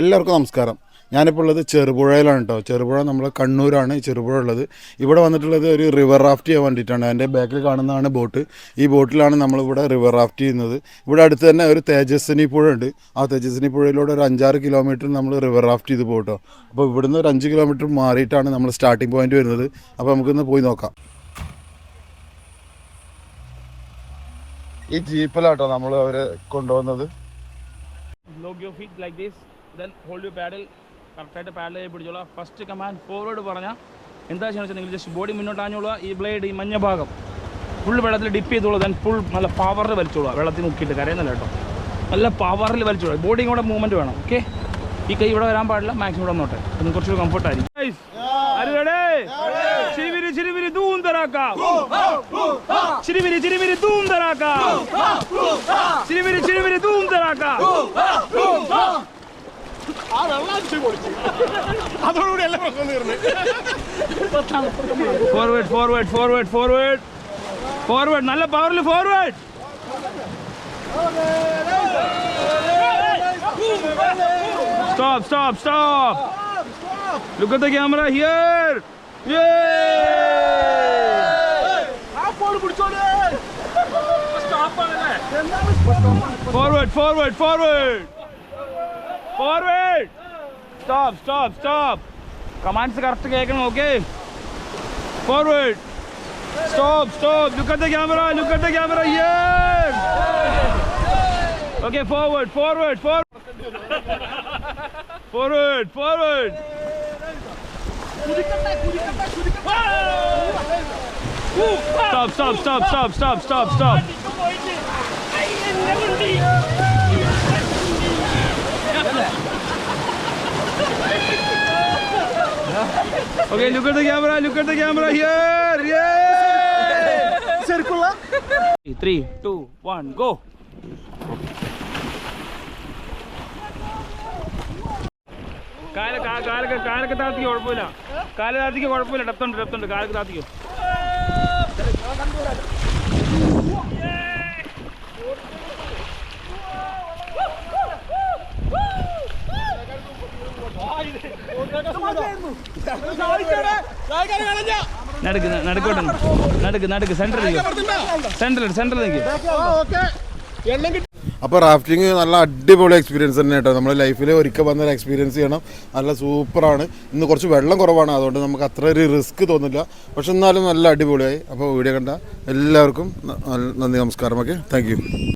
എല്ലാവർക്കും നമസ്കാരം. ഞാനിപ്പോൾ ഉള്ളത് ചെറുപുഴയിലാണ് കേട്ടോ. ചെറുപുഴ നമ്മൾ കണ്ണൂരാണ് ചെറുപുഴ ഉള്ളത്. ഇവിടെ വന്നിട്ടുള്ളത് ഒരു റിവർ റാഫ്റ്റ് ചെയ്യാൻ വേണ്ടിയിട്ടാണ്. എൻ്റെ ബാക്കിൽ കാണുന്നതാണ് ബോട്ട്. ഈ ബോട്ടിലാണ് നമ്മളിവിടെ റിവർ റാഫ്റ്റ് ചെയ്യുന്നത്. ഇവിടെ അടുത്ത് തന്നെ ഒരു തേജസ്വിനി പുഴ ഉണ്ട്. ആ തേജസ്വിനി പുഴയിലൂടെ ഒരു 5-6 കിലോമീറ്റർ നമ്മൾ റിവർ റാഫ്റ്റ് ചെയ്ത് പോകട്ടോ. അപ്പോൾ ഇവിടുന്ന് ഒരു 5 കിലോമീറ്റർ മാറിയിട്ടാണ് നമ്മൾ സ്റ്റാർട്ടിംഗ് പോയിന്റ് വരുന്നത്. അപ്പോൾ നമുക്കിന്ന് പോയി നോക്കാം. ഈ ജീപ്പിലാട്ടോ നമ്മൾ അവരെ കൊണ്ടുപോകുന്നത്. Lock your feet like this, then hold your paddle. കറക്റ്റായിട്ട് പാഡൽ ചെയ്ത് പിടിച്ചോളൂ. ഫസ്റ്റ് കമാൻഡ് ഫോർവേഡ് പറഞ്ഞാൽ എന്താ ചെയ്യണമെന്ന് വെച്ചാൽ നിങ്ങൾ ജസ്റ്റ് ബോഡി മുന്നോട്ടാഞ്ഞോളൂ. ഈ ബ്ലേഡ് ഈ മഞ്ഞ ഭാഗം ഫുൾ വെള്ളത്തിൽ ഡിപ്പ് ചെയ്തോളൂ. ദെൻ ഫുൾ നല്ല പവറിൽ വലിച്ചോളൂ. വെള്ളത്തിൽ മുക്കിയിട്ട് കരയുന്നില്ല കേട്ടോ. നല്ല പവറിൽ വലിച്ചോളൂ. ബോഡിയും കൂടെ മൂവ്മെൻറ്റ് വേണം. ഓക്കെ, ഈ കൈ ഇവിടെ വരാൻ പാടില്ല. മാക്സിമം ഇവിടെ നോട്ടെ. അത് കുറച്ചുകൂടി കംഫർട്ടായിരിക്കും. ചിരിവിരി ചിരിവിരി ധൂം തരാക്കാം. ചിരിവിരി ചിരിവിരി ധൂം തരാക്കാം. ചിരിവിരി ചിരിവിരി ധൂം തരാക്കാം. അതോടുകൂടി എല്ലാ പ്രശ്നം തീർന്നു. Forward forward forward forward forward നല്ല പവറിൽ forward. Stop, stop, stop. Look at the camera here. Forward, forward, forward. Forward. Stop, stop, stop. Commands correct കേൾക്കണം. Okay. Forward. Stop, stop. Look at the camera. Look at the camera here. Okay, forward, forward, forward. Forward, forward. Stop, stop, stop, stop, stop, stop, stop. Okay, look at the camera, look at the camera here. Yeah. Circular. 3, 2, 1, go. കാലൊക്കെ താത്തിക്ക് കുഴപ്പമില്ല. കാല് താത്തിക്ക് കുഴപ്പമില്ല. ഡെപ്തുണ്ട് കാലൊക്കെ താത്തിക്കോ. നടുക്ക് central നിൽക്കും. അപ്പോൾ rafting നല്ല അടിപൊളി എക്സ്പീരിയൻസ് തന്നെ കേട്ടോ. നമ്മുടെ ലൈഫിൽ ഒരിക്കൽ വന്നൊരു എക്സ്പീരിയൻസ് ചെയ്യണം. നല്ല സൂപ്പറാണ്. ഇന്ന് കുറച്ച് വെള്ളം കുറവാണ്, അതുകൊണ്ട് നമുക്ക് അത്ര ഒരു റിസ്ക് തോന്നില്ല. പക്ഷെ എന്നാലും നല്ല അടിപൊളിയായി. അപ്പോൾ വീഡിയോ കണ്ട എല്ലാവർക്കും നന്ദി, നമസ്കാരം. Okay, thank you.